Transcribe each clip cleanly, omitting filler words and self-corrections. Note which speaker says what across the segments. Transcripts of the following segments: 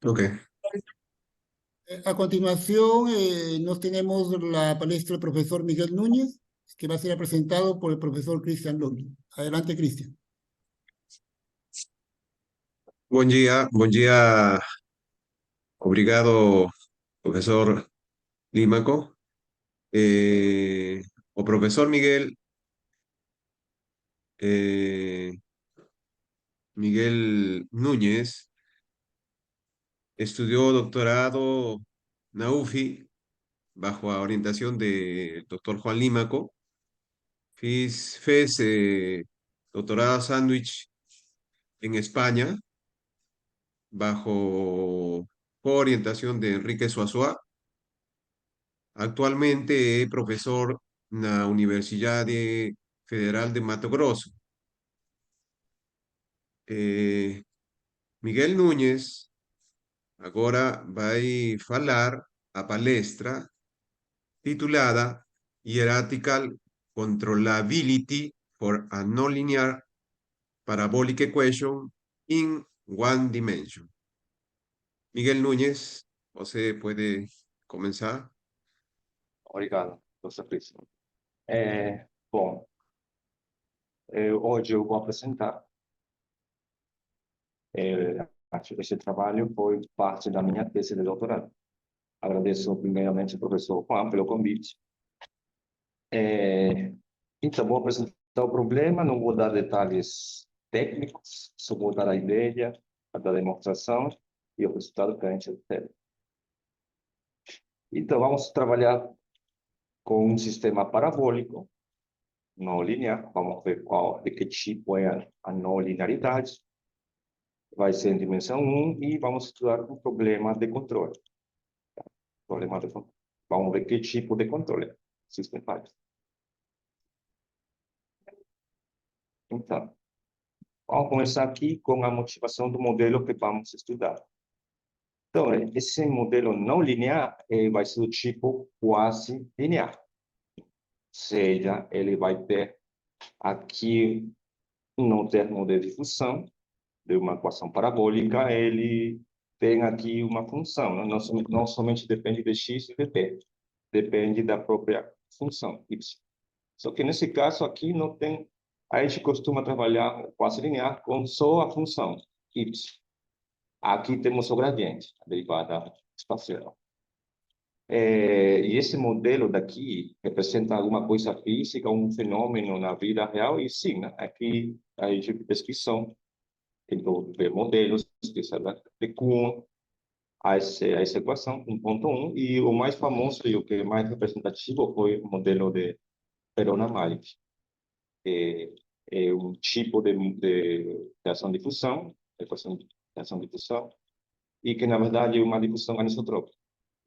Speaker 1: Ok.
Speaker 2: A continuación, nos tenemos la palestra del profesor Miguel Núñez, que va a ser presentado por el profesor Cristian Longhi. Adelante, Cristian.
Speaker 1: Bom dia, obrigado, professor Límaco. O professor Miguel Núñez estudió doctorado na UFI bajo a orientación del doctor Juan Límaco. Fez doctorado sándwich en España bajo orientación de Enrique Suazua. Actualmente es profesor na Universidade Federal de Mato Grosso. Miguel Núñez agora vai falar a palestra titulada Hierarchical Controllability for a Nonlinear Parabolic Equation in One Dimension. Miguel Núñez, você pode começar?
Speaker 3: Obrigado, professor Cristian. Bom, hoje eu vou apresentar. Esse trabalho foi parte da minha tese de doutorado. Agradeço primeiramente ao professor Juan pelo convite. Então, vou apresentar o problema, não vou dar detalhes técnicos, só vou dar a ideia, a demonstração e o resultado que a gente obteve. Então, vamos trabalhar com um sistema parabólico não linear. Vamos ver de que tipo é a não linearidade. Vai ser em dimensão 1 e vamos estudar um problema de controle. Vamos ver que tipo de controle o sistema faz. Então, vamos começar aqui com a motivação do modelo que vamos estudar. Então, esse modelo não linear vai ser do tipo quase linear. Ou seja, ele vai ter aqui no termo de difusão de uma equação parabólica, ele tem aqui uma função, não somente depende de x e de t, depende da própria função y. Só que nesse caso aqui não tem, a gente costuma trabalhar quase linear com só a função y. Aqui temos o gradiente, a derivada espacial. E esse modelo daqui representa alguma coisa física, um fenômeno na vida real, e sim, né? Aqui a gente descrição, então, ver modelos que se adequam a essa equação 1.1, e o mais famoso e o que é mais representativo foi o modelo de Perona-Malik. É um tipo de ação-difusão, equação de ação-difusão, e que, na verdade, é uma difusão anisotrópica.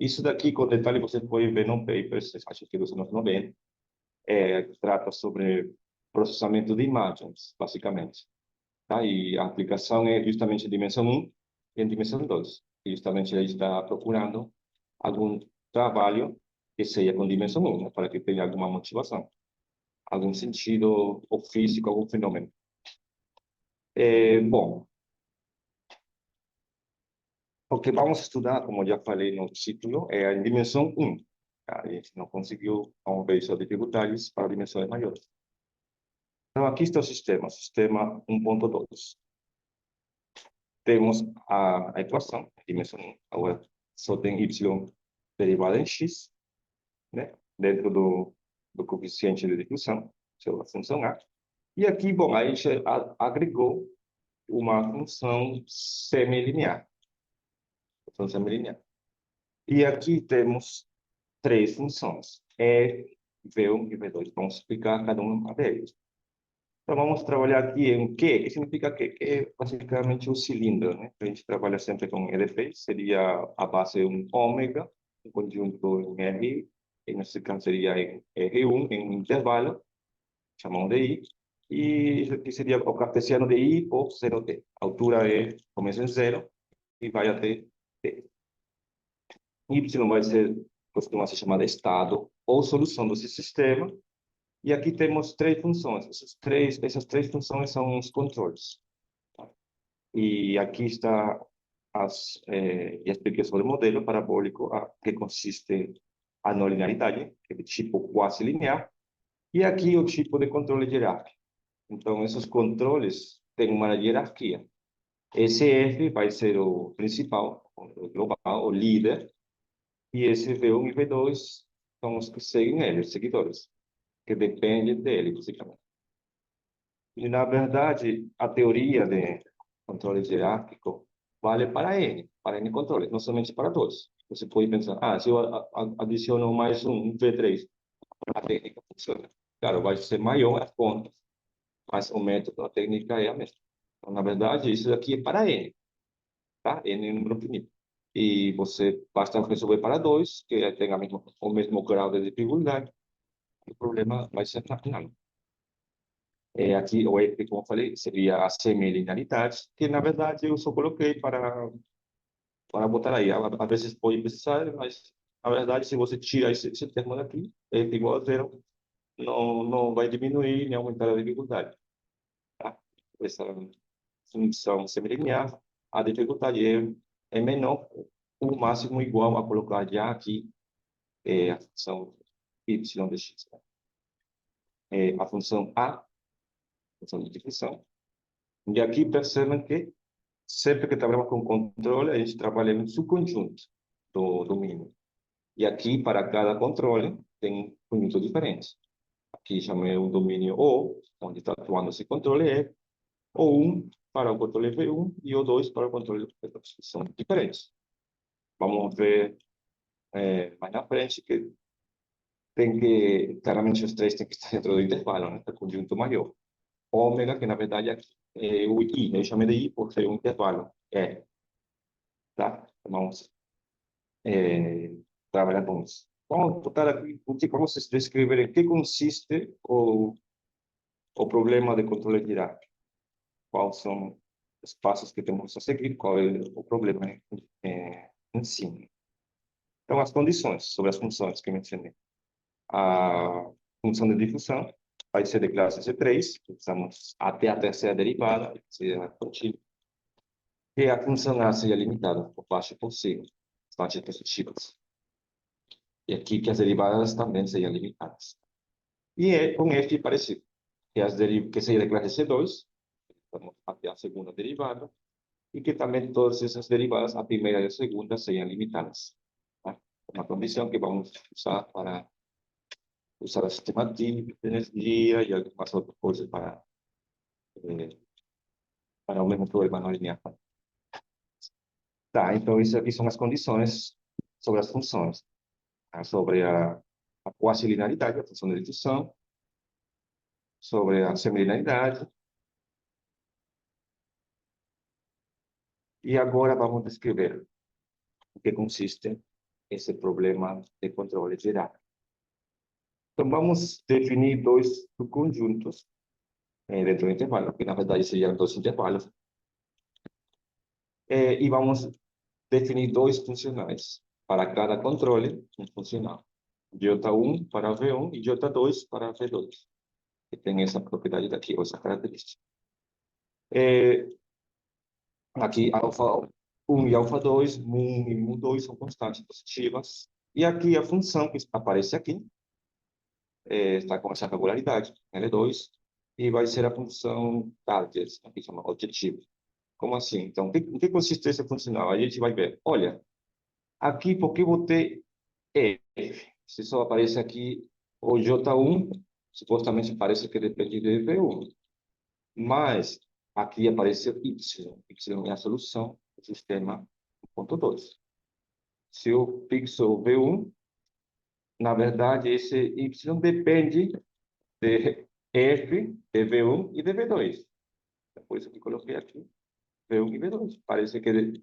Speaker 3: Isso daqui, com detalhe, você pode ver no paper, acho que dos anos 90, trata sobre processamento de imagens, basicamente. Tá? E a aplicação é justamente em dimensão 1 e em dimensão 2. E justamente ele está procurando algum trabalho que seja com dimensão 1, né? Para que tenha alguma motivação, algum sentido ou físico, algum fenômeno. Bom, o que vamos estudar, como já falei no título, é a dimensão 1. Tá? A gente não conseguiu, vamos ver só dificuldades para dimensões maiores. Então, aqui está o sistema 1.2. Temos a equação, dimensão 1. Agora, só tem y derivada em x, né? Dentro do coeficiente de difusão, a função a. E aqui, bom, a gente agregou uma função semilinear. E aqui temos três funções, V1 e V2. Vamos explicar cada uma delas. Então, vamos trabalhar aqui em Q, que significa que é basicamente o cilindro, né? A gente trabalha sempre com EDP, seria a base um ômega, um conjunto em R, e nesse caso seria em R1, em um intervalo, chamamos de I, e aqui seria o cartesiano de I por 0t. A altura começa em 0 e vai até t. Y vai ser, costuma ser chamado de estado ou solução desse sistema. E aqui temos três funções. Essas três funções são os controles. E aqui está e expliquei sobre o modelo parabólico, que consiste a não linearidade, que é de tipo quase linear, e aqui o tipo de controle hierárquico. Então, esses controles têm uma hierarquia. Esse F vai ser o principal, o global, o líder, e esse V1 e V2 são os que seguem ele, os seguidores, que dependem dele, basicamente. E, na verdade, a teoria de controle hierárquico vale para N controles, não somente para todos. Você pode pensar, se eu adiciono mais um V3, a técnica funciona. Claro, vai ser maior as contas, mas o método, a técnica é a mesma. Então, na verdade, isso aqui é para N, tá? N é um número finito. E você basta resolver para 2, que tem o mesmo grau de dificuldade. O problema vai ser na final. Aqui, o F, como eu falei, seria a semi-linearidade, que na verdade eu só coloquei para botar aí. Às vezes pode precisar, mas na verdade, se você tira esse termo daqui, F igual a zero, não vai diminuir nem aumentar a dificuldade. Tá? Essa função semi-linear, a dificuldade é menor, o máximo igual a colocar já aqui a função y de x. Tá? A função A, função de divisão. E aqui percebem que sempre que trabalhamos com controle, a gente trabalha em subconjunto do domínio. E aqui, para cada controle, tem conjuntos diferentes. Aqui chamei o domínio O, onde está atuando esse controle E, o 1 para o controle V1 e o 2 para o controle V2. São diferentes. Vamos ver mais na frente que claramente os três têm que estar dentro do intervalo, né? É o conjunto maior. Ômega, que na verdade é o I, eu chamei de I por ser um intervalo. Tá? Vamos trabalhar com isso. Vamos botar aqui, vamos descrever em que consiste o problema de controle hierárquico. Quais são os passos que temos a seguir, qual é o problema em si. Então, as condições sobre as funções que mencionei. A função de difusão vai ser de classe C3, precisamos até a terceira derivada, que seja contínua. E a função A seria limitada por parte possível, as partes positivas. E aqui que as derivadas também seriam limitadas. E com F parecido, que seria de classe C2, estamos até a segunda derivada, e que também todas essas derivadas, a primeira e a segunda, seriam limitadas. Tá? Uma condição que vamos usar para usar a sistemática, energia e algumas outras coisas para o mesmo problema não linear. Tá, então isso aqui são as condições sobre as funções. Tá? Sobre a quasi-linearidade, a função de redução, sobre a semi-linearidade. E agora vamos descrever o que consiste esse problema de controle hierárquico. Então, vamos definir dois subconjuntos dentro do intervalo, que na verdade seriam dois intervalos. E vamos definir dois funcionais para cada controle funcional. J1 para V1 e J2 para V2. Que tem essa propriedade daqui, ou essa característica. Aqui, alfa 1 e alfa 2, mu1 e mu2 são constantes positivas. E aqui a função que aparece aqui está com essa regularidade, L2, e vai ser a função target, aqui chama objetivo. Como assim? Então, em que consiste esse funcional? A gente vai ver. Olha, aqui, porque botei F? Se só aparece aqui o J1, supostamente parece que depende de V1. Mas aqui aparece Y. Y é a solução do sistema 1.2. Se eu fixo V1, na verdade, esse Y depende de F, de V1 e de V2. É por isso que coloquei aqui V1 e V2. Parece que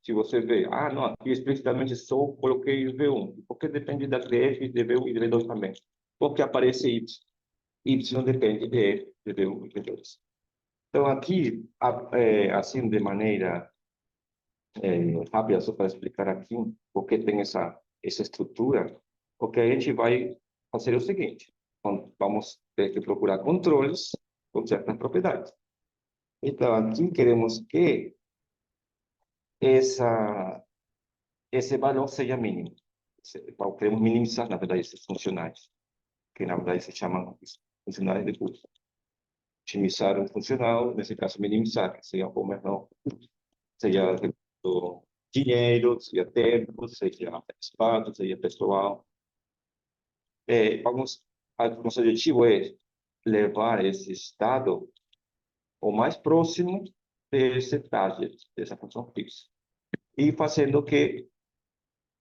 Speaker 3: se você vê, não, aqui explicitamente só coloquei V1. Porque depende da F, de V1 e de V2 também. Porque aparece Y. Y depende de F, de V1 e V2. Então, aqui, assim, de maneira rápida, só para explicar aqui, porque tem essa estrutura, o que a gente vai fazer é o seguinte: vamos ter que procurar controles com certas propriedades. Então, aqui queremos que esse valor seja mínimo. Queremos minimizar, na verdade, esses funcionários, que na verdade se chamam funcionários de custo. Otimizar um funcional, nesse caso minimizar, que seja o menor, seja dinheiro, seja tempo, seja espaço, seja pessoal. Nosso objetivo é levar esse estado o mais próximo desse target, dessa função fixa, e fazendo que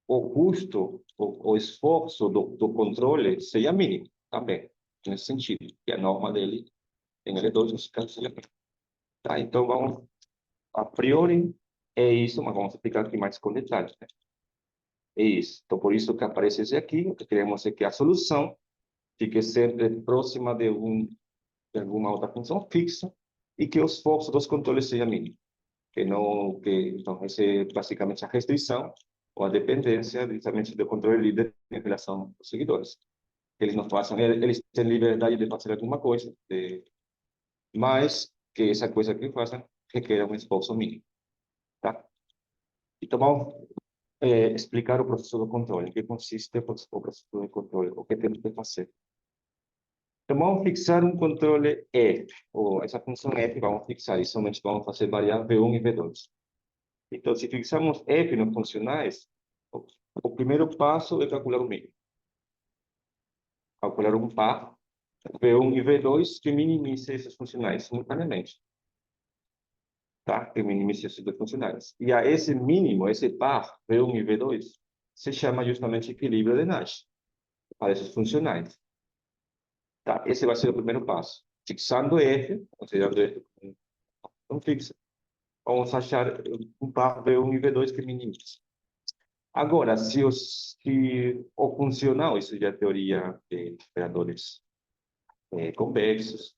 Speaker 3: o custo, o esforço do controle seja mínimo também, nesse sentido, que a norma dele em L2, nesse caso, seja mínima. Tá? Então, vamos, a priori, é isso, mas vamos explicar aqui mais com detalhes. Né? É isso. Então, por isso que aparece esse aqui, o que queremos é que a solução fique sempre próxima de alguma outra função fixa e que o esforço dos controles seja mínimo. Então, essa é basicamente a restrição ou a dependência diretamente do controle líder em relação aos seguidores. Eles não façam, eles têm liberdade de fazer alguma coisa, mas que essa coisa que façam requer um esforço mínimo. Tá? Então, vamos explicar o processo do controle, em que consiste o processo do controle, o que temos que fazer. Então, vamos fixar um controle F, ou essa função F, vamos fixar, e somente vamos fazer variar V1 e V2. Então, se fixamos F nos funcionais, o primeiro passo é calcular o mínimo. Calcular um par, V1 e V2, que minimize esses funcionais simultaneamente. Tá? Que minimize esses dois funcionais. E a esse mínimo, esse par, V1 e V2, se chama justamente equilíbrio de Nash para esses funcionais. Tá? Esse vai ser o primeiro passo. Fixando F, considerando F como fixa, vamos achar um par V1 e V2 que minimize. Agora, se o funcional, isso já é teoria de operadores convexos,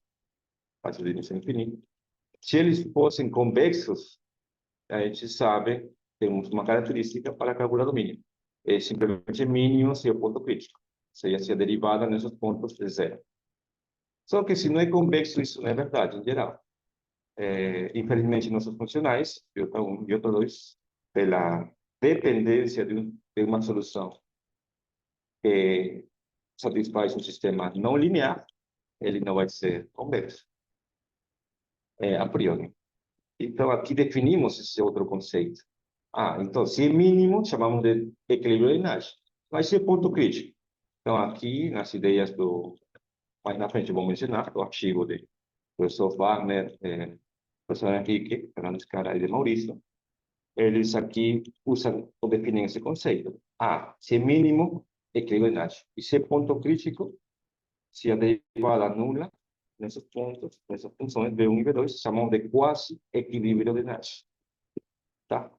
Speaker 3: fácil de iniciar infinito. Se eles fossem convexos, a gente sabe, temos uma característica para calcular o mínimo. É simplesmente mínimo se é o ponto crítico. Ou seja, se a derivada nesses pontos é zero. Só que se não é convexo, isso não é verdade, em geral. Infelizmente, nossos funcionais, J1 e J2, pela dependência de uma solução que satisfaz um sistema não linear, ele não vai ser convexo, a priori. Então, aqui definimos esse outro conceito. Então, se é mínimo, chamamos de equilíbrio de Nash. Mas se é ponto crítico. Então, aqui, nas ideias mais na frente, vou mencionar o artigo do professor Wagner, professor Henrique, Fernando Scara e de Maurício. Eles aqui usam ou definem esse conceito. Se é mínimo, equilíbrio de Nash. E se é ponto crítico, se a derivada nula, nesses pontos, nessas funções V1 e V2, chamamos de quase equilíbrio de Nash. Tá?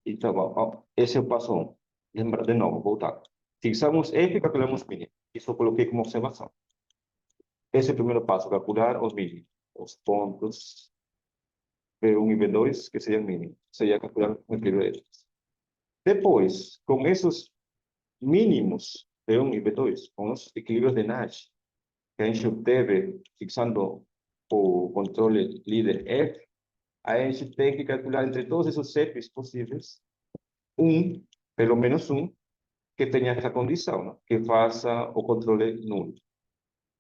Speaker 3: Então, esse é o passo 1. Lembra de novo, voltar. Fixamos F e calculamos mínimo. Isso eu coloquei como observação. Esse é o primeiro passo, calcular os mínimos. Os pontos V1 e V2, que seriam mínimos. Seria calcular o equilíbrio deles. Depois, com esses mínimos V1 e V2, com os equilíbrios de Nash, que a gente obteve fixando o controle líder F, a gente tem que calcular entre todos esses Fs possíveis, pelo menos um, que tenha essa condição, né? Que faça o controle nulo,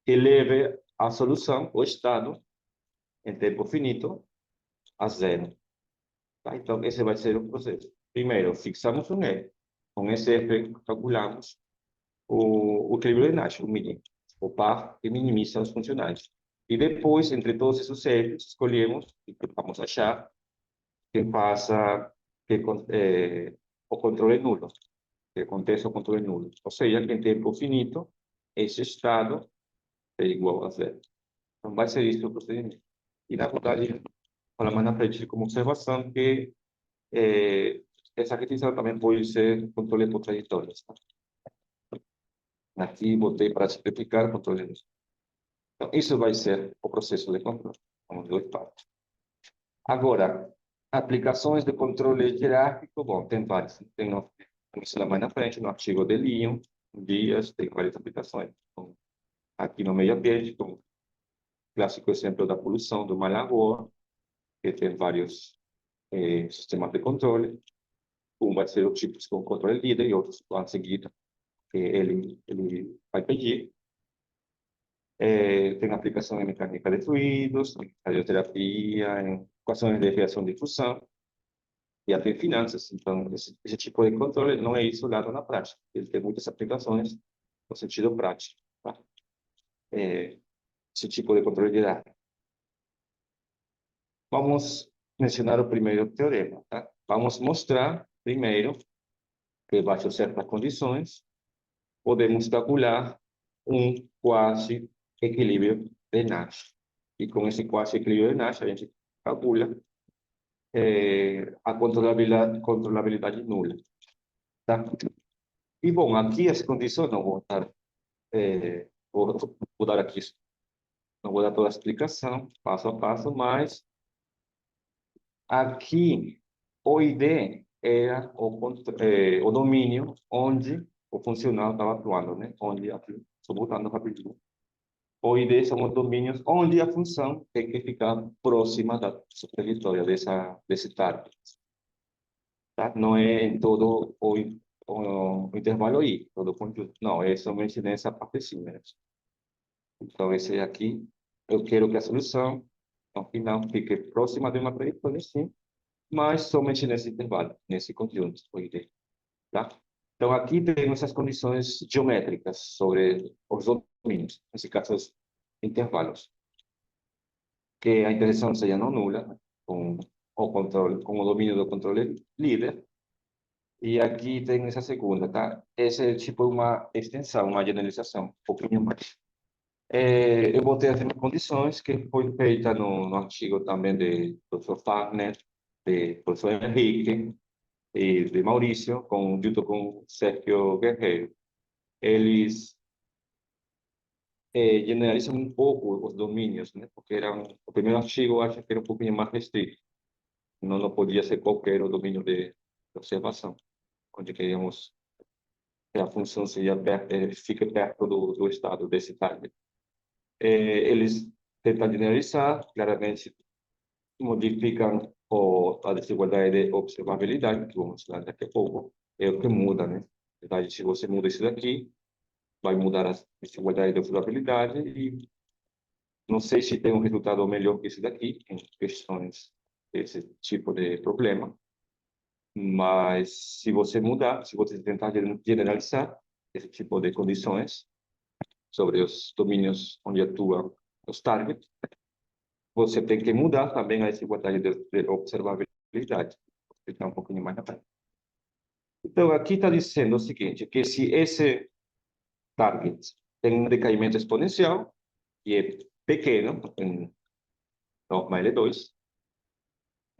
Speaker 3: que leve a solução, o estado, em tempo finito, a zero. Tá? Então, esse vai ser o processo. Primeiro, fixamos um F. Com esse F, calculamos o equilíbrio de Nash, o mínimo, o par que minimiza os funcionais. E depois, entre todos esses Fs, escolhemos, e vamos achar, que faça o controle nulo, que aconteça o controle nulo. Ou seja, que em tempo finito, esse estado é igual a zero. Então, vai ser isso o procedimento. E, na verdade, fala mais na frente como observação que essa restrição também pode ser controle por trajetórias. Tá? Aqui botei para simplificar controle. Então, isso vai ser o processo de controle. Vamos dois partes. Agora, aplicações de controle hierárquico, bom, tem várias. Tem isso lá mais na frente, no artigo de Leon, Dias, tem várias aplicações. Então, aqui no meio ambiente, como o clássico exemplo da poluição, do mal-labor, que tem vários sistemas de controle. Um vai ser o tipo com controle líder e outros vão seguir que ele vai pedir. Tem aplicação em mecânica de fluidos, em radioterapia, em equações de reação de fusão e até em finanças. Então, esse tipo de controle não é isolado na prática. Ele tem muitas aplicações no sentido prático. Tá? Esse tipo de controle de dados. Vamos mencionar o primeiro teorema. Tá? Vamos mostrar, primeiro, que, baixo certas condições, podemos calcular um quase equilíbrio de Nash. E com esse quase equilíbrio de Nash, a gente calcula a controlabilidade nula. Tá? E, bom, aqui as condições, não vou dar, vou dar aqui, não vou dar toda a explicação, passo a passo, mas aqui o ID era o domínio onde o funcional estava atuando, né? Onde estou voltando rapidinho. O ID são os domínios onde a função tem que ficar próxima da supervitória desse target. Tá? Não é em todo o intervalo I, todo o conjunto. Não, é somente nessa partezinha. Né? Então, esse aqui, eu quero que a solução, no final, fique próxima de uma trajetória, sim, mas somente nesse intervalo, nesse conjunto, o ID. Tá? Então, aqui temos as condições geométricas sobre os domínios, nesse caso, os intervalos. Que a interseção seja não nula, com o domínio do controle líder. E aqui tem essa segunda, tá? Esse é tipo uma extensão, uma generalização, um pouquinho mais. Eu botei as condições que foi feita no artigo também de professor Fagner, de professor Henrique e de Maurício, junto com Sérgio Guerreiro. Eles generalizam um pouco os domínios, né? Porque o primeiro artigo eu acho que era um pouquinho mais restrito. Não podia ser qualquer o domínio de observação, onde queríamos que a função fique perto do estado desse target. Eles tentam generalizar, claramente modificam a desigualdade de observabilidade, que vamos falar daqui a pouco, é o que muda, né? Na verdade, se você muda isso daqui, vai mudar a desigualdade de observabilidade e não sei se tem um resultado melhor que esse daqui, em questões desse tipo de problema, mas se você mudar, se você tentar generalizar esse tipo de condições sobre os domínios onde atuam os targets, você tem que mudar também a desigualdade de observabilidade. Vou explicar um pouquinho mais na frente. Então, aqui está dizendo o seguinte, que se esse target tem um decaimento exponencial, e é pequeno, em norma L2,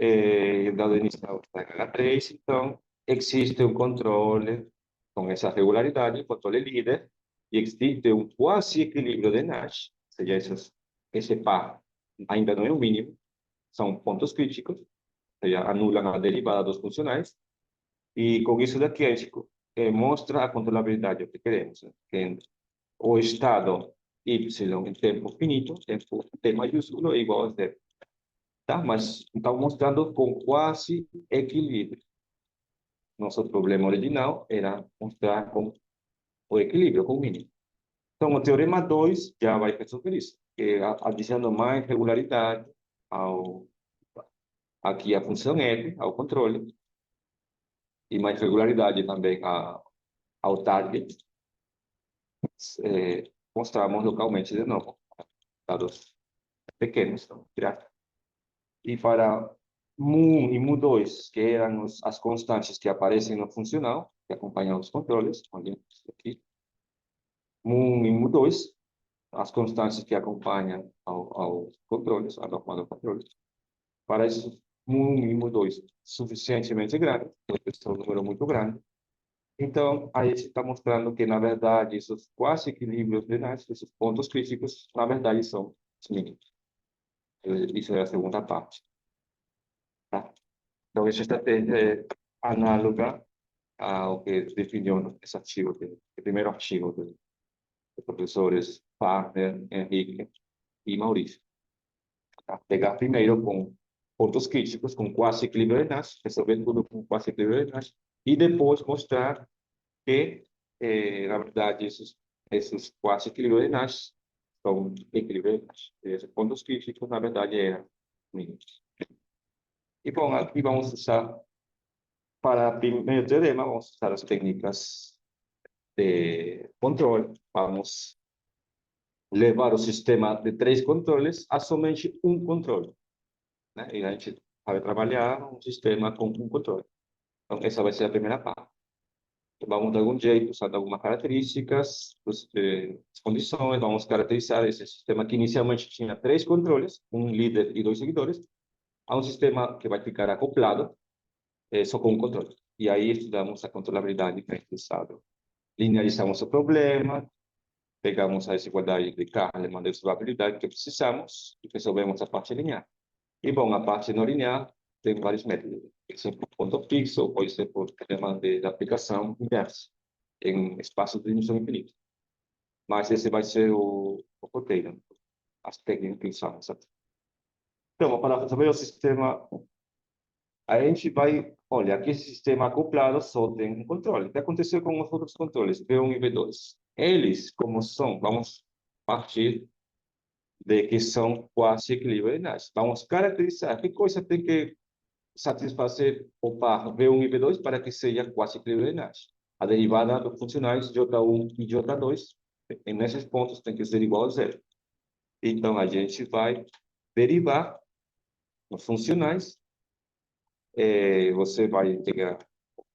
Speaker 3: o dado inicial está em H3, então existe um controle com essa regularidade, controle líder, e existe um quase equilíbrio de Nash, ou seja, esse par ainda não é o mínimo, são pontos críticos, ou seja, anulam a derivada dos funcionais, e com isso daqui a gente mostra a controlabilidade que queremos, né? Que o estado y em tempo finito, tempo t maiúsculo, é igual a zero. Tá? Mas estamos mostrando com quase equilíbrio. Nosso problema original era mostrar com o equilíbrio, com o mínimo. Então, o teorema 2 já vai resolver isso, adicionando mais regularidade aqui a função f, ao controle, e mais regularidade também ao target. Mostramos localmente de novo, dados pequenos, então, e para mu e mu2, que eram as constantes que aparecem no funcional, que acompanham os controles, aqui, mu e mu2, as constantes que acompanham aos controles, a norma do controle, para esses mu e mu2 suficientemente grandes, porque são um número muito grande. Então, aí se está mostrando que, na verdade, esses quase equilíbrios de Nash, esses pontos críticos, na verdade, são os mínimos. Isso é a segunda parte. Tá? Então, essa estratégia é análoga ao que definiu esse artigo, o primeiro artigo dos professores Fagner, Henrique e Maurício. Tá? Pegar primeiro com pontos críticos com quase equilíbrio de Nash, resolver tudo com quase equilíbrio de Nash, e depois mostrar que, na verdade, esses quase equilíbrios de Nash são equilíbrios de Nash. Esses pontos críticos, na verdade, eram mínimos. E, bom, aqui vamos usar, para o primeiro teorema, vamos usar as técnicas de controle. Vamos levar o sistema de 3 controles a somente um controle, né? E a gente vai trabalhar um sistema com um controle. Então, essa vai ser a primeira parte. Vamos, de algum jeito, usando algumas características, as condições, vamos caracterizar esse sistema que inicialmente tinha 3 controles, um líder e 2 seguidores, a um sistema que vai ficar acoplado só com um controle. E aí estudamos a controlabilidade diferenciada. Linearizamos o problema, pegamos a desigualdade de Kahneman de probabilidade que precisamos e resolvemos a parte linear. E, bom, a parte não linear tem vários métodos. Pode ser por ponto fixo, ou pode ser por tema de aplicação inversa, em espaços de dimensão infinita. Mas esse vai ser o roteiro, as técnicas que usamos. Então, para resolver o sistema, a gente vai, olha, aqui esse sistema acoplado só tem um controle. O que aconteceu com os outros controles, V1 e V2? Eles, como são, vamos partir de que são quase equilibradas. Vamos caracterizar que coisa tem que satisfazer o par V1 e V2 para que seja quase equilibrada. A derivada dos funcionais J1 e J2, nesses pontos, tem que ser igual a zero. Então, a gente vai derivar os funcionais. Você vai pegar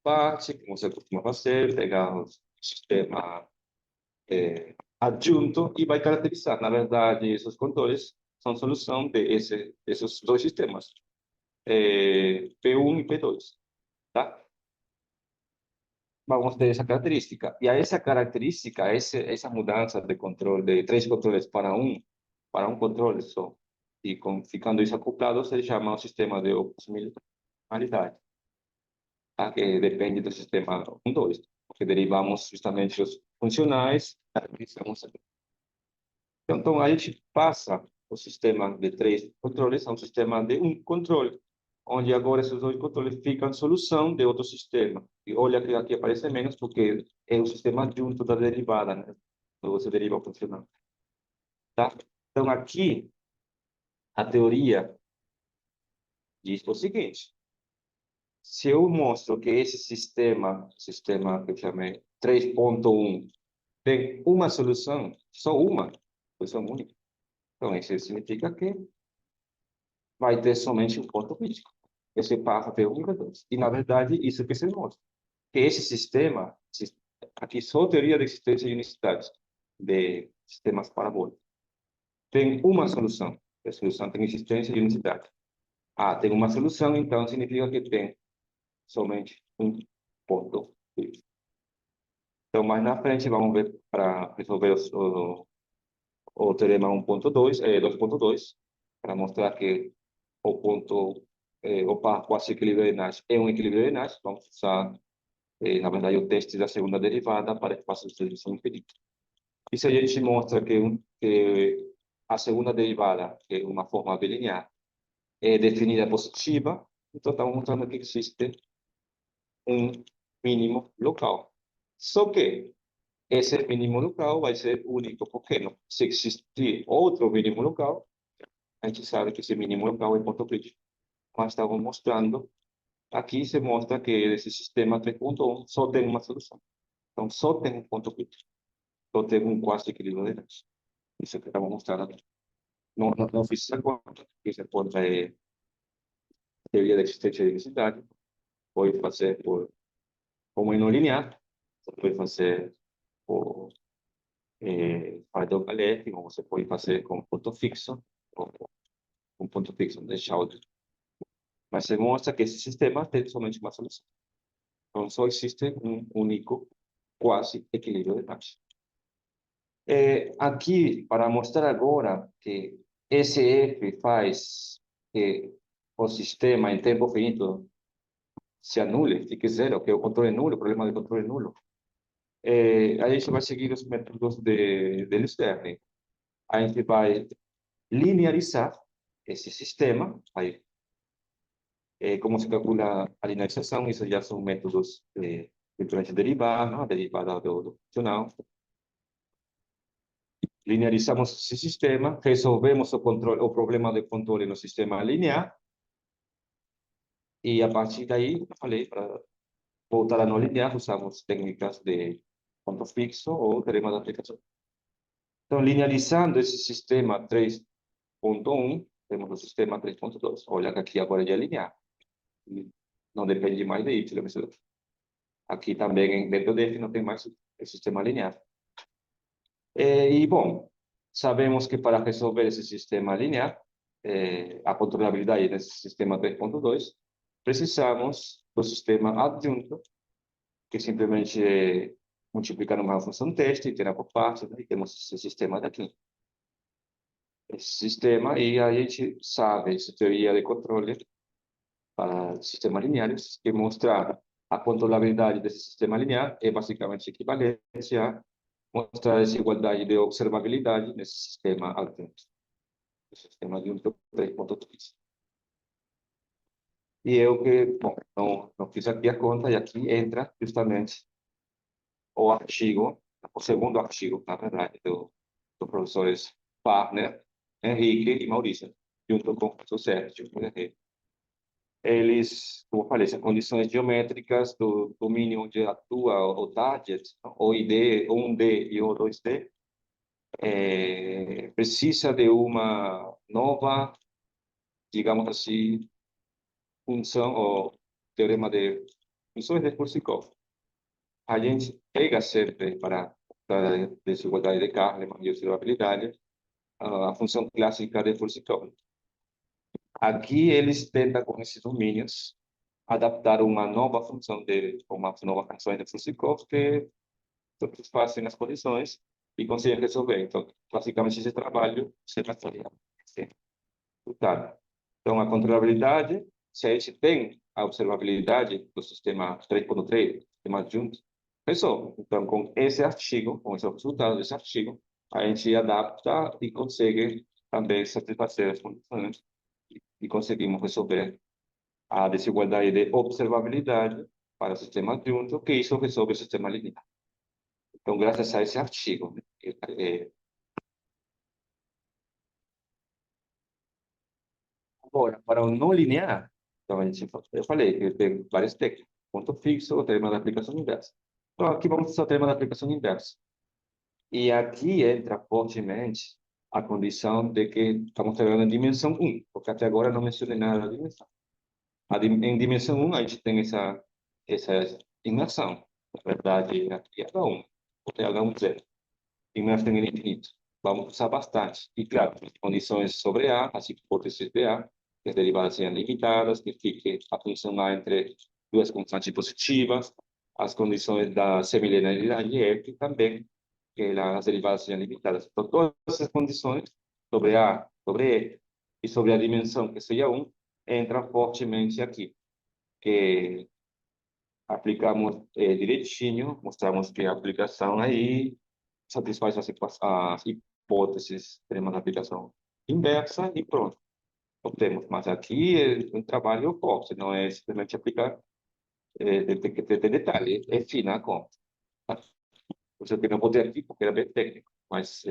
Speaker 3: parte, como você costuma fazer, pegar o sistema adjunto e vai caracterizar. Na verdade, esses controles são solução desses dois sistemas, P1 e P2, tá? Vamos ter essa característica. E a essa característica, essa mudança de controle, de 3 controles para um controle só, e ficando isso acoplado, se chama o sistema de opcionalidade, tá? Que depende do sistema 1, 2, porque derivamos justamente os funcionais, caracterizamos aqui. Então, a gente passa o sistema de 3 controles a um sistema de um controle, onde agora esses 2 controles ficam solução de outro sistema. E olha que aqui aparece menos, porque é o sistema adjunto da derivada, né? Então, você deriva o funcional. Tá? Então, aqui, a teoria diz o seguinte: se eu mostro que esse sistema que eu chamei 3.1, tem uma solução, só uma solução única, então isso significa que vai ter somente um ponto crítico. Esse par V1 e V2. E, na verdade, isso que se mostra. Que esse sistema, aqui só teoria de existência de unicidades, de sistemas parabólicos, tem uma solução. A solução tem existência de unicidade. Tem uma solução, então significa que tem somente um ponto crítico. Então, mais na frente, vamos ver para resolver o teorema 1.2, 2.2, para mostrar que o ponto, o par quase equilíbrio de Nash é um equilíbrio de Nash. Vamos usar, na verdade, o teste da segunda derivada para espaços de dimensão infinita. E se a gente mostra que a segunda derivada, que é uma forma bilinear, é definida positiva, então estamos mostrando que existe um mínimo local. Só que esse mínimo local vai ser único, porque não, se existir outro mínimo local, a gente sabe que esse mínimo local é ponto crítico. Mas estamos mostrando, aqui se mostra que esse sistema 3.1 só tem uma solução. Então, só tem um ponto crítico. Só tem um quase equilíbrio de Nash. Isso que estamos mostrando aqui. Não fiz essa conta, porque essa conta é teoria da existência de unicidade. Pode fazer como não linear, você pode fazer por Pareto-Galete, ou você pode fazer com ponto fixo, ou com ponto fixo de Schauder. Mas se mostra que esse sistema tem somente uma solução. Então, só existe um único quase equilíbrio de Nash. Aqui, para mostrar agora que esse F faz que o sistema em tempo finito se anule, fique zero, que é o controle nulo, o problema de controle nulo. A gente vai seguir os métodos de Stern. A gente vai linearizar esse sistema, vai como se calcula a linearização, isso já são métodos de diferentes derivadas, né? Derivada do funcional. Linearizamos esse sistema, resolvemos o problema de controle no sistema linear, e a partir daí, como eu falei, para voltar a não linear, usamos técnicas de ponto fixo ou teorema de aplicação. Então, linearizando esse sistema 3.1, temos o sistema 3.2. Olha que aqui agora já é linear. Não depende mais de y. Aqui também, dentro dele, não tem mais o sistema linear. E, bom, sabemos que para resolver esse sistema linear, a controlabilidade desse sistema 3.2, precisamos do sistema adjunto, que simplesmente é multiplicar uma função teste e tirar por partes, né? E temos esse sistema daqui. Esse sistema, e a gente sabe essa teoria de controle para sistemas lineares, que mostra a controlabilidade desse sistema linear é basicamente equivalente a mostrar a desigualdade de observabilidade nesse sistema adjunto. O sistema adjunto 3.3. E eu que, bom, não fiz aqui a conta, e aqui entra justamente o artigo, o segundo artigo, na verdade, dos professores Partner, Henrique e Maurício, junto com o professor Sérgio. Eles, como eu falei, são condições geométricas do domínio onde atua o target, o ID, o 1D e o 2D, precisa de uma nova, digamos assim, função ou teorema de funções de Korsakoff. A gente pega sempre para a desigualdade de Kahneman e observabilidade a função clássica de Korsakoff. Aqui eles tentam, com esses domínios, adaptar uma nova função de Korsakoff que satisfazem as condições e conseguem resolver. Então, basicamente, esse trabalho se baseia Então, a controlabilidade, se a gente tem a observabilidade do sistema 3.3, sistema adjunto, resolve. Então, com esse artigo, com esse resultado desse artigo, a gente adapta e consegue também satisfazer as condições e conseguimos resolver a desigualdade de observabilidade para o sistema adjunto, que isso resolve o sistema linear. Então, graças a esse artigo, agora, para o não linear, então eu falei que tem várias técnicas, ponto fixo, o teorema da aplicação inversa. Então, aqui vamos usar o teorema da aplicação inversa. E aqui entra fortemente a condição de que estamos trabalhando em dimensão 1, porque até agora não mencionei nada da dimensão. Em dimensão 1, a gente tem essa imersão. Na verdade, aqui é H1, porque H1 zero. Imersão em infinito. Vamos usar bastante. E, claro, as condições sobre A, as hipóteses de A, que as derivadas sejam limitadas, que fique a função A entre duas constantes positivas, as condições da semilinearidade F também, que as derivadas sejam limitadas. Então, todas essas condições sobre A, sobre E e sobre a dimensão que seja 1, entram fortemente aqui. Que aplicamos direitinho, mostramos que a aplicação aí satisfaz as hipóteses, teremos a aplicação inversa e pronto. Obtemos. Mas aqui é um trabalho forte, não é simplesmente aplicar, tem que ter detalhe, é fina a conta. Você tem que poder aqui, porque era bem técnico, mas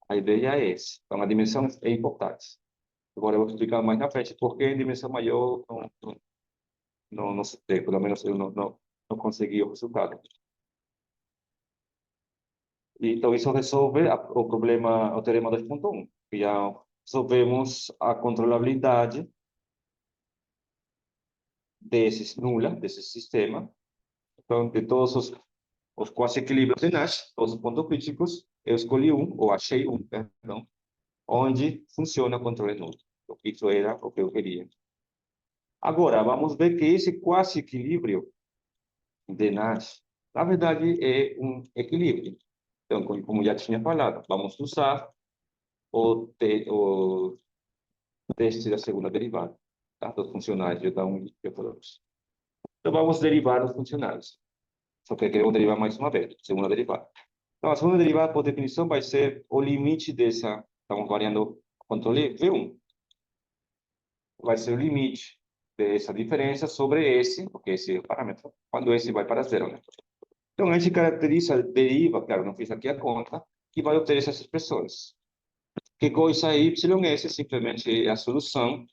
Speaker 3: a ideia é essa. Então, a dimensão é importante. Agora eu vou explicar mais na frente, porque em dimensão maior não se tem, pelo menos eu não consegui o resultado. Então, isso resolve o problema, o teorema 2.1. Já resolvemos a controlabilidade nula desse sistema. Então, de todos os quase equilíbrios de Nash, todos os pontos críticos, eu escolhi ou achei perdão, onde funciona o controle nulo. Isso era o que eu queria. Agora, vamos ver que esse quase equilíbrio de Nash, na verdade, é um equilíbrio. Então, como já tinha falado, vamos usar o teste da segunda derivada, tá? Dos funcionais de H1 e H2. Então, vamos derivar os funcionais. Só que queremos derivar mais uma vez, segunda derivada. Então, a segunda derivada, por definição, vai ser o limite dessa, estamos variando o controle V1. Vai ser o limite dessa diferença sobre esse, porque esse é o parâmetro, quando esse vai para zero, né? Então, a gente caracteriza, deriva, claro, não fiz aqui a conta, que vai obter essas expressões. Que coisa é y? S simplesmente é a solução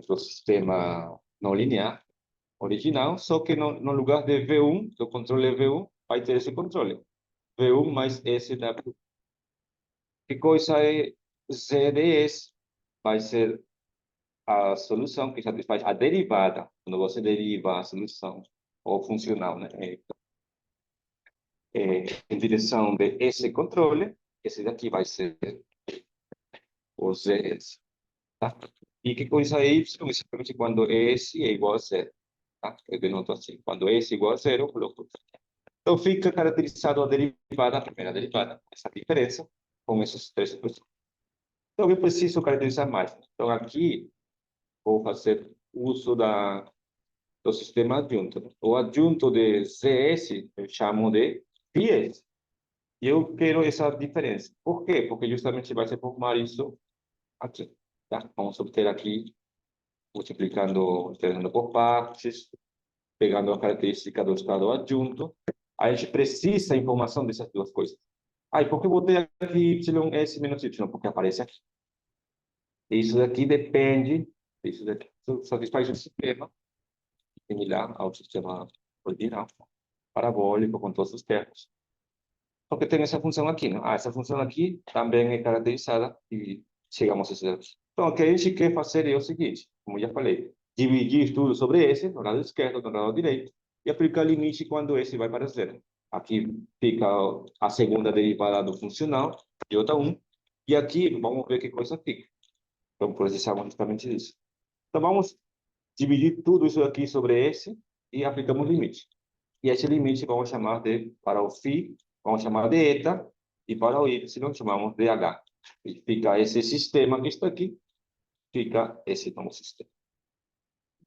Speaker 3: do sistema não linear original, só que no lugar de V1, do controle V1, vai ter esse controle. V1 mais SW. Que coisa é Z de S? Vai ser a solução que satisfaz a derivada, quando você deriva a solução, ou funcional, né? Em direção de esse controle, esse daqui vai ser o ZS. Tá? E que coisa é Y? Simplesmente quando S é igual a zero. Tá? Eu denoto assim. Quando S é igual a zero, eu coloco. Então, fica caracterizado a derivada, a primeira derivada, essa diferença, com esses três expressões. Então, eu preciso caracterizar mais. Então, aqui, vou fazer uso do sistema adjunto. O adjunto de ZS, eu chamo de πs. E eu quero essa diferença. Por quê? Porque justamente vai se formar isso aqui. Tá? Vamos obter aqui, multiplicando, alternando por partes, pegando a característica do estado adjunto. A gente precisa da informação dessas duas coisas. E por que eu botei aqui y, s menos y? Porque aparece aqui. Isso daqui depende, isso daqui satisfaz um sistema similar ao sistema original, parabólico, com todos os termos. Porque tem essa função aqui, né? Essa função aqui também é caracterizada e chegamos a esse daqui. Então, o que a gente quer fazer é o seguinte, como já falei, dividir tudo sobre esse, no lado esquerdo, no lado direito, e aplicar limite quando esse vai para zero. Aqui fica a segunda derivada do funcional, J1, e aqui vamos ver que coisa fica. Então, precisamos justamente disso. Então, vamos dividir tudo isso aqui sobre esse e aplicamos limite. E esse limite vamos chamar de, para o φ, vamos chamar de eta, e para o y chamamos de h. E fica esse sistema que está aqui, fica esse novo sistema.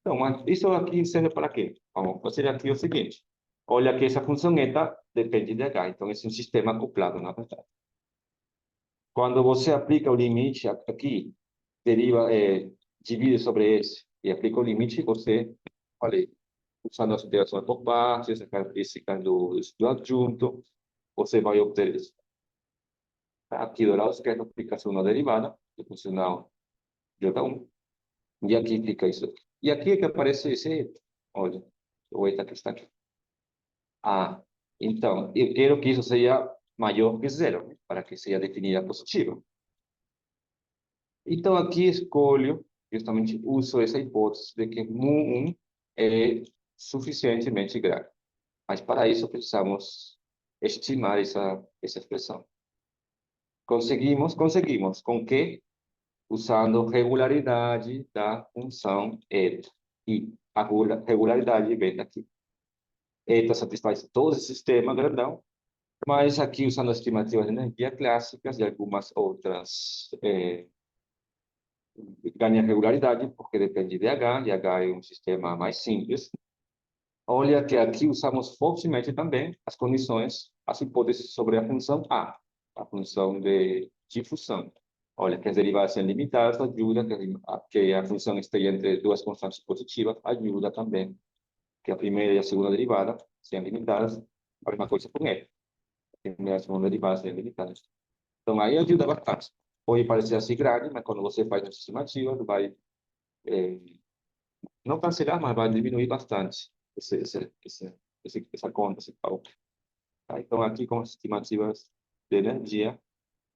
Speaker 3: Então, isso aqui serve para quê? Vamos fazer aqui o seguinte. Olha que essa função eta depende de h, então esse é um sistema acoplado, na verdade. Quando você aplica o limite aqui, deriva, divide sobre esse e aplica o limite, você, falei, usando as interações por partes, a característica do adjunto, você vai obter isso. Aqui do lado esquerdo fica a segunda derivada, do funcional J1, e aqui fica isso aqui. E aqui é que aparece esse eta. Olha, o eta que está aqui. Então, eu quero que isso seja maior que zero, né? Para que seja definida positiva. Então, aqui escolho, justamente uso essa hipótese de que mu1 é suficientemente grande. Mas para isso precisamos estimar essa expressão. Conseguimos. Com que? Usando regularidade da função eta. E a regularidade vem daqui. Eta satisfaz todo esse sistema grandão, mas aqui usando as estimativas de energia clássicas e algumas outras ganha regularidade, porque depende de H, e H é um sistema mais simples. Olha que aqui usamos fortemente também as condições, as hipóteses sobre a função A, a função de difusão. Olha que as derivadas são limitadas, ajuda que a função esteja entre duas constantes positivas, ajuda também que a primeira e a segunda derivada sejam limitadas. A mesma coisa com E. A primeira e a segunda derivada sejam limitadas. Então, aí ajuda bastante. Pode parecer assim grande, mas quando você faz uma estimativa, vai não cancelar, mas vai diminuir bastante essa conta, esse cálculo. Tá? Então, aqui com as estimativas de energia,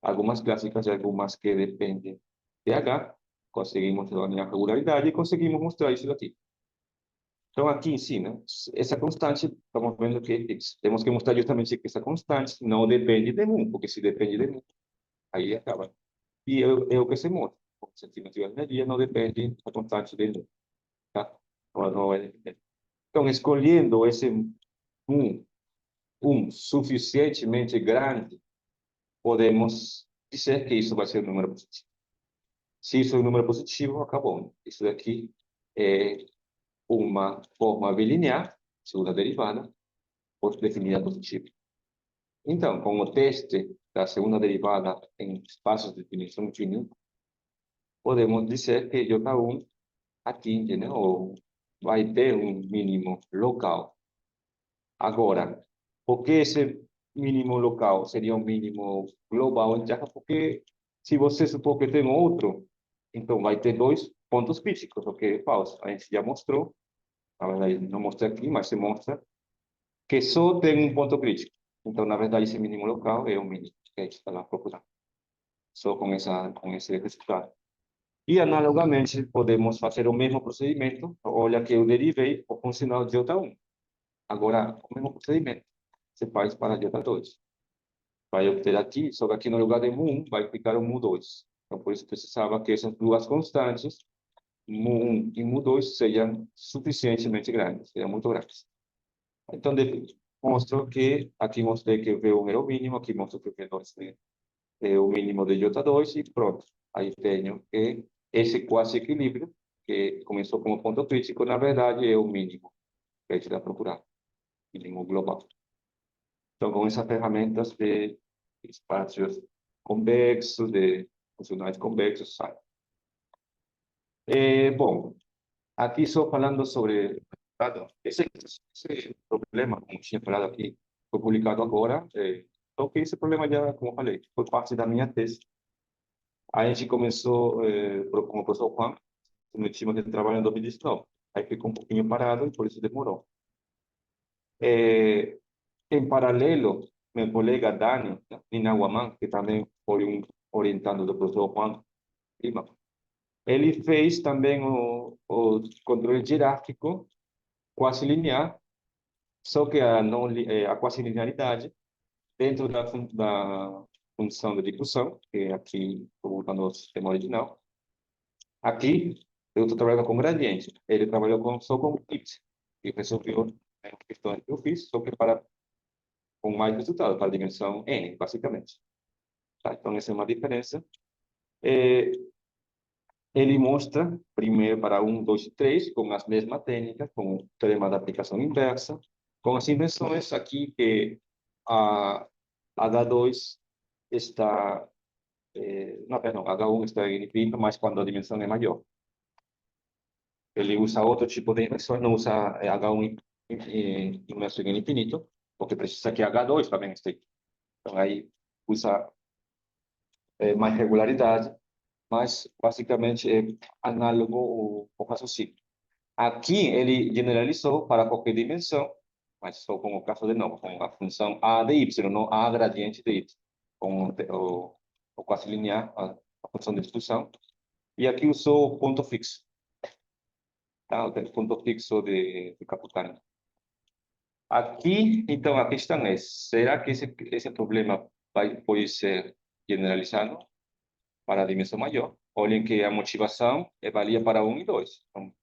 Speaker 3: algumas clássicas e algumas que dependem de H, conseguimos a regularidade e conseguimos mostrar isso aqui. Então, aqui em si, né, essa constante, estamos vendo que é fixa. Temos que mostrar justamente que essa constante não depende de mu, porque se depende de mu, aí acaba. E é o que se mostra. As estimativas de energia não dependem da constante de mu. Tá? Então, escolhendo esse suficientemente grande, podemos dizer que isso vai ser um número positivo. Se isso é um número positivo, acabou. Isso daqui é uma forma bilinear, segunda derivada, definida positiva. Então, com o teste da segunda derivada em espaços de definição de podemos dizer que J1 aqui, entendeu? Ou vai ter um mínimo local. Agora, por que esse mínimo local seria um mínimo global em Terra? Porque se você supor que tem outro, então vai ter dois pontos críticos, o que é falso. A gente já mostrou, na verdade não mostra aqui, mas se mostra que só tem um ponto crítico. Então, na verdade, esse mínimo local é o mínimo que a gente está lá procurando, só com esse resultado. E, analogamente, podemos fazer o mesmo procedimento. Olha que eu derivei o funcional de J1. Agora, o mesmo procedimento se faz para J2. Vai obter aqui, só que aqui no lugar de mu1 vai ficar o mu2. Então, por isso precisava que essas duas constantes, mu1 e mu2, sejam suficientemente grandes, sejam muito grandes. Então, mostro que aqui mostrei que o V1 era o mínimo, aqui mostro que o V2 é o mínimo de J2 e pronto. Aí tenho que esse quase equilíbrio, que começou como ponto crítico, na verdade é o mínimo que a gente está procurando, mínimo global. Então, com essas ferramentas de espaços convexos, de funcionais convexos, sai. Bom, aqui só falando sobre esse problema, como tinha falado aqui, foi publicado agora, só que esse problema já, como eu falei, foi parte da minha tese. A gente começou, com o professor Juan, no time de trabalho em 2019. Aí ficou um pouquinho parado e por isso demorou. Em paralelo, meu colega Dani, Nina Guaman, que também foi um orientando do professor Juan Lima, ele fez também o controle hierárquico quase linear, só que a quase linearidade dentro da função de difusão, que é aqui, estou voltando ao sistema original. Aqui, eu estou trabalhando com gradiente. Ele trabalhou só com X. E resolveu a questão que eu fiz, só que com mais resultado, para a dimensão N, basicamente. Tá? Então, essa é uma diferença. Ele mostra, primeiro para 1, 2 e 3, com as mesmas técnicas, com o teorema da aplicação inversa, com as inversões aqui que a H2 está, não, perdão, H1 está em infinito, mas quando a dimensão é maior. Ele usa outro tipo de inversão, não usa H1 imerso em infinito, porque precisa que H2 também esteja. Então, aí usa mais regularidade, mas basicamente é análogo ao raciocínio. Aqui ele generalizou para qualquer dimensão, mas só com o caso de novo, com a função A de y, não A gradiente de y, com o quase linear, a função de discussão. E aqui usou ponto fixo, tá? O ponto fixo de Kaputani. Aqui, então, a questão é, será que esse problema pode ser generalizado para a dimensão maior? Olhem que a motivação valia para 1 e 2. Então,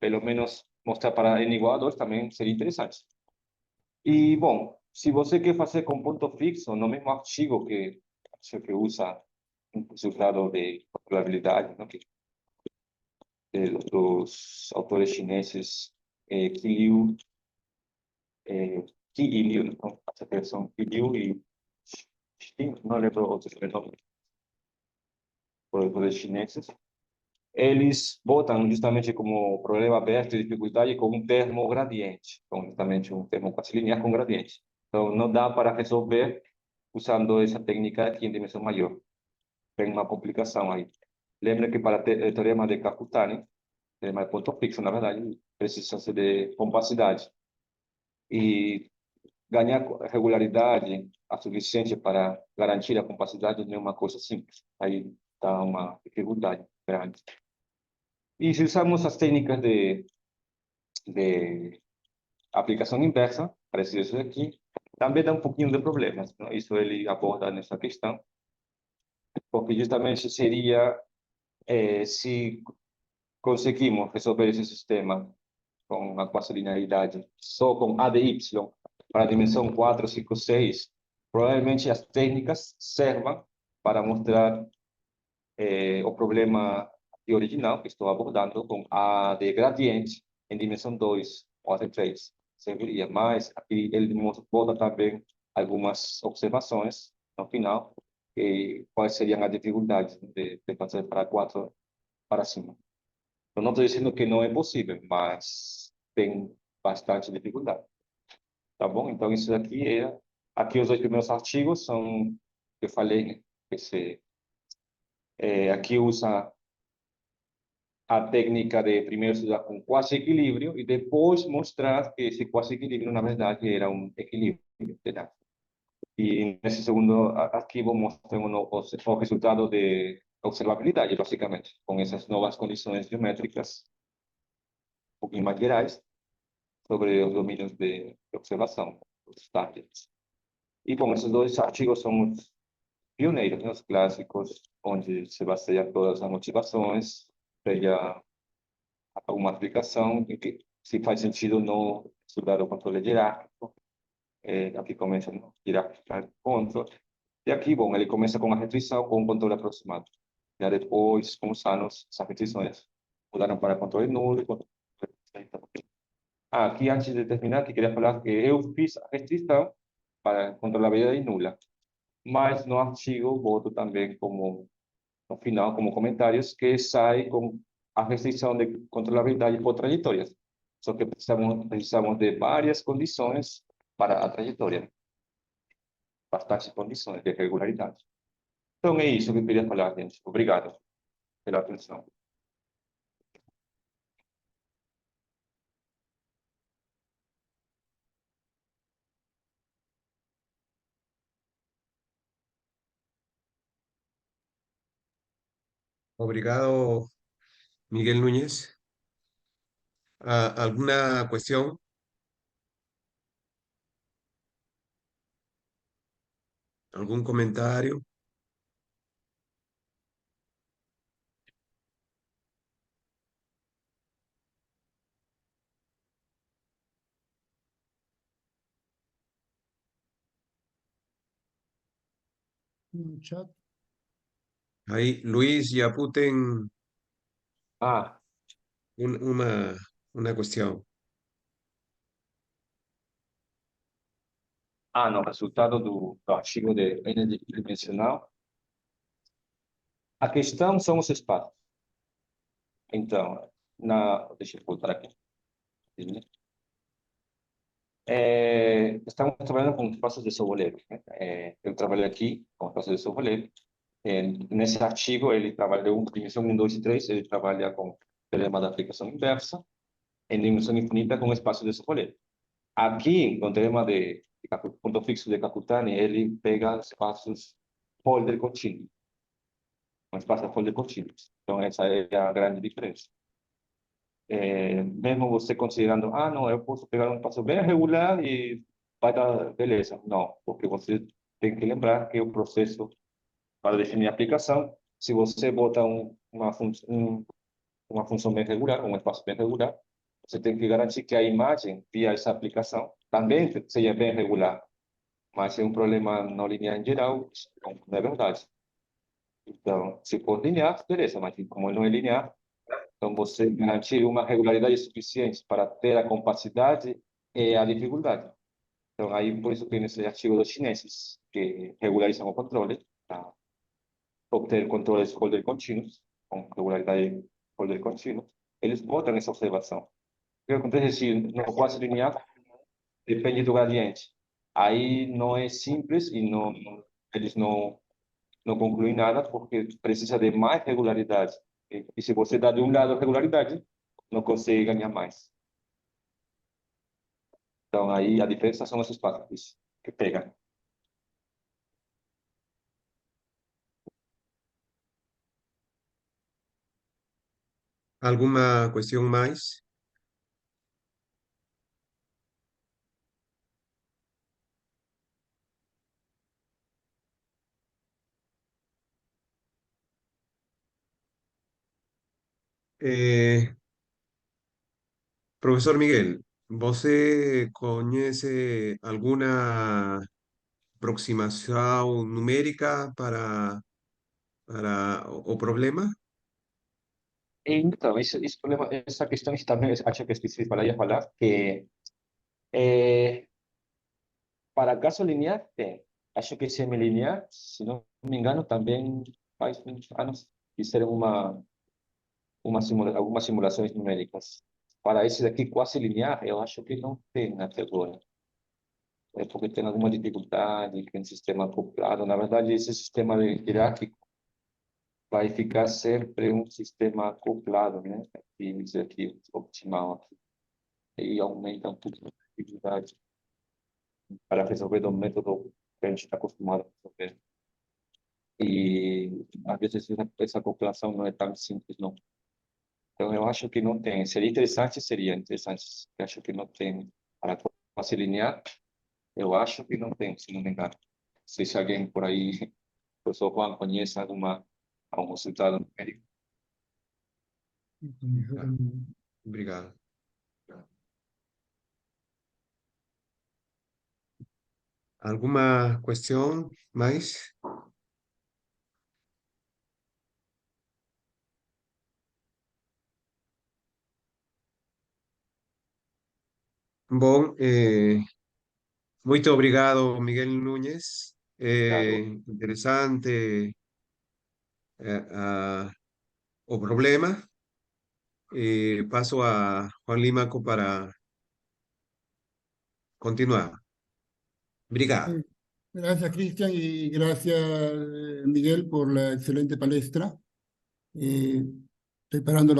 Speaker 3: pelo menos mostrar para n igual a 2 também seria interessante. E, bom, se você quer fazer com ponto fixo, no mesmo artigo que usa um resultado de probabilidade, não? Dos autores chineses Qi Liu, Qi e Liu, não? Essa versão Qi Liu e Xing, não lembro outros nomes, por autores chineses. Eles botam justamente como problema aberto de dificuldade com um termo gradiente, com justamente um termo quase linear com gradiente. Então, não dá para resolver usando essa técnica aqui em dimensão maior. Tem uma complicação aí. Lembra que para o teorema de Kaputani, teorema de ponto fixo, na verdade, precisa-se de compacidade. E ganhar regularidade a suficiente para garantir a compacidade não é uma coisa simples. Aí está uma dificuldade grande. E se usamos as técnicas de aplicação inversa, parecidas aqui, também dá um pouquinho de problemas, não? Isso ele aborda nessa questão, porque justamente seria, se conseguimos resolver esse sistema com a quase linearidade só com A de Y para a dimensão 4, 5, 6, provavelmente as técnicas servam para mostrar o problema original que estou abordando com A de gradiente em dimensão 2 ou até 3. Serviria, mas aqui ele bota também algumas observações no final, quais seriam as dificuldades de fazer para 4 para cima. Eu não estou dizendo que não é possível, mas tem bastante dificuldade. Tá bom? Então, isso aqui é... Aqui os dois primeiros artigos são... Eu falei, né? Aqui usa a técnica de primeiro estudar com quase equilíbrio e depois mostrar que esse quase equilíbrio, na verdade, era um equilíbrio. Entendeu? E nesse segundo arquivo mostramos o resultado de observabilidade, basicamente, com essas novas condições geométricas, um pouquinho mais gerais, sobre os domínios de observação, os targets. E, bom, esses dois artigos são os pioneiros, né, os clássicos, onde se baseia todas as motivações, seja alguma aplicação, em que se faz sentido ou não estudar o controle hierárquico, aqui começa no hierarchical control, e aqui, bom, ele começa com a restrição com o controle aproximado. Já depois, com os anos, essas restrições mudaram para controle nulo. Aqui, antes de terminar, que queria falar que eu fiz a restrição para controlabilidade nula, mas no artigo boto também como, no final, como comentários, que sai com a restrição de controlabilidade por trajetórias. Só que precisamos de várias condições para a trajetória. Bastantes condições de regularidade. Então é isso que eu queria falar, gente. Obrigado pela atenção.
Speaker 1: Obrigado, Miguel Núñez. ¿Alguna cuestión? ¿Algún comentario?
Speaker 2: No chat.
Speaker 1: Ahí, Luis y Aputen
Speaker 3: Ah,
Speaker 1: un- una, una cuestión.
Speaker 3: no resultado do artigo de energia tridimensional. A questão são os espaços. Então, deixa eu voltar aqui. Estamos trabalhando com espaços de Sobolev. Eu trabalho aqui com espaços de Sobolev. Nesse artigo, ele trabalha em dimensão 1, 2 e 3, ele trabalha com o teorema da aplicação inversa, em dimensão infinita com espaço de Sobolev. Aqui, com o teorema de ponto fixo de Kakutani, ele pega espaços folder contínuo. Um espaço folder contínuo. Então, essa é a grande diferença. Mesmo você considerando, não, eu posso pegar um espaço bem regular e vai dar beleza. Não, porque você tem que lembrar que o processo para definir a aplicação, se você bota uma função bem regular, um espaço bem regular, você tem que garantir que a imagem via essa aplicação também seja bem regular. Mas é um problema não linear em geral, não é verdade. Então, se for linear, beleza, mas como não é linear, então você garantir uma regularidade suficiente para ter a capacidade e a dificuldade. Então, aí, por isso tem esse artigo dos chineses, que regularizam o controle, para obter controles folder contínuos, com regularidade folder contínuo, eles botam essa observação. O que acontece se no quadro linear depende do gradiente? Aí não é simples e eles não concluem nada porque precisa de mais regularidade. E se você dá de um lado regularidade, não consegue ganhar mais. Então, aí a diferença são esses fatores que pegam.
Speaker 1: ¿Alguna cuestión más? Eh, Profesor Miguel, ¿você conhece alguna aproximação numérica para o problema?
Speaker 3: Então, essa questão também acho que esqueci de falar, que para caso linear tem. Acho que semilinear, se não me engano, também faz muitos anos fizeram algumas simulações numéricas. Para esse daqui quase linear, eu acho que não tem até agora. É porque tem alguma dificuldade com o sistema acoplado. Na verdade, esse sistema hierárquico vai ficar sempre um sistema acoplado, né? E isso aqui, optimal aqui. E aumenta um pouco a dificuldade para resolver do método que a gente está acostumado a resolver. E, às vezes, essa acoplação não é tão simples, não. Então, eu acho que não tem. Seria interessante. Eu acho que não tem. Para quase linear, eu acho que não tem, se não me engano. Não sei se alguém por aí, o professor Juan, conhece algum resultado numérico.
Speaker 1: Obrigado. ¿Alguma questão mais? Bom, muito obrigado, Miguel Núñez. Interessante o problema. Paso a Juan Límaco para continuar. Obrigado.
Speaker 2: Gracias, Cristian, y gracias, Miguel, por la excelente palestra. Estoy parando la